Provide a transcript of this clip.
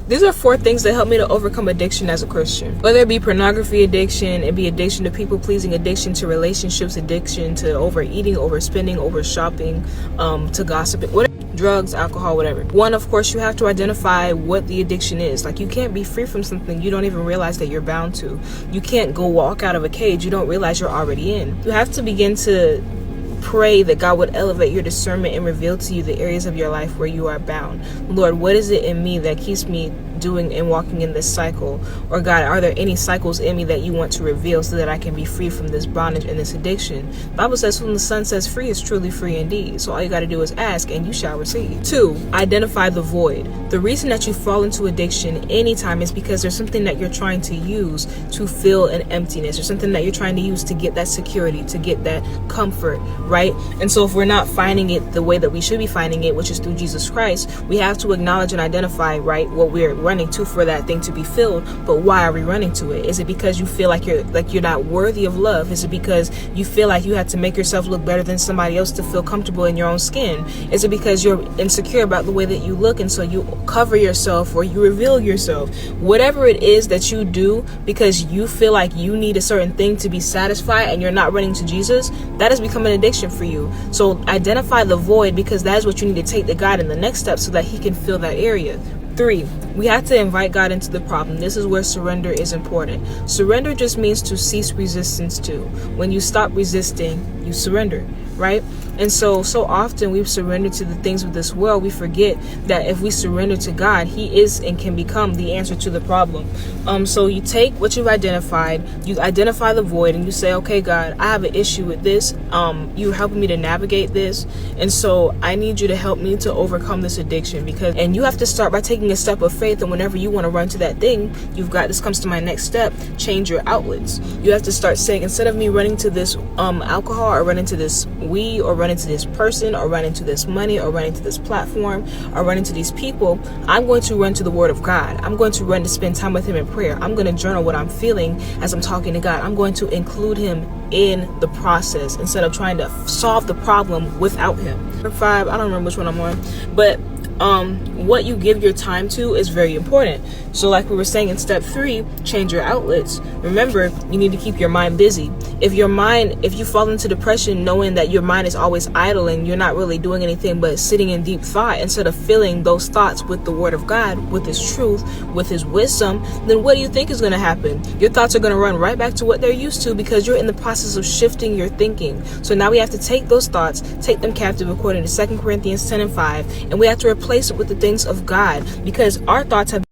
These are 4 things that help me to overcome addiction as a Christian. Whether it be pornography addiction, it be addiction to people pleasing, addiction to relationships, addiction to overeating, overspending, overshopping, to gossiping, whatever. Drugs, alcohol, whatever. 1, of course, you have to identify what the addiction is. Like, you can't be free from something you don't even realize that you're bound to. You can't go walk out of a cage you don't realize you're already in. You have to begin to pray that God would elevate your discernment and reveal to you the areas of your life where you are bound. Lord, what is it in me that keeps me doing and walking in this cycle? Or God, are there any cycles in me that you want to reveal so that I can be free from this bondage and this addiction? The Bible says, whom the Son sets free is truly free indeed. So all you got to do is ask and you shall receive. 2, identify the void. The reason that you fall into addiction anytime is because there's something that you're trying to use to fill an emptiness, or something that you're trying to use to get that security, to get that comfort, right? And so if we're not finding it the way that we should be finding it, which is through Jesus Christ, we have to acknowledge and identify, right, what we're running to for that thing to be filled. But why are we running to it? Is it because you feel like you're not worthy of love? Is it because you feel like you have to make yourself look better than somebody else to feel comfortable in your own skin? Is it because you're insecure about the way that you look and so you cover yourself or you reveal yourself? Whatever it is that you do because you feel like you need a certain thing to be satisfied and you're not running to Jesus, that has become an addiction for you. So identify the void, because that is what you need to take to God in the next step so that he can fill that area. 3, we have to invite God into the problem. This is where surrender is important. Surrender just means to cease resistance to. When you stop resisting, you surrender, right? And so often we've surrendered to the things of this world. We forget that if we surrender to God, he is and can become the answer to the problem. So you take what you've identified, you identify the void, and you say, okay, God, I have an issue with this. You're helping me to navigate this. And so I need you to help me to overcome this addiction, and you have to start by taking a step of faith. And whenever you want to run to that thing, this comes to my next step, change your outlets. You have to start saying, instead of me running to this alcohol, or running to this weed, or running to this person, or running to this money, or running to this platform, or running to these people, I'm going to run to the Word of God. I'm going to run to spend time with him in prayer. I'm going to journal what I'm feeling as I'm talking to God. I'm going to include him in the process instead of trying to solve the problem without him. Number 5, I don't remember which one I'm on, but what you give your time to is very important. So like we were saying in step 3, change your outlets. Remember, you need to keep your mind busy. If you fall into depression knowing that your mind is always idling, you're not really doing anything but sitting in deep thought instead of filling those thoughts with the Word of God, with his truth, with his wisdom, then what do you think is going to happen? Your thoughts are going to run right back to what they're used to, because you're in the process of shifting your thinking. So now we have to take those thoughts, take them captive according to 2 Corinthians 10:5, and we have to replace it with the things of God, because our thoughts have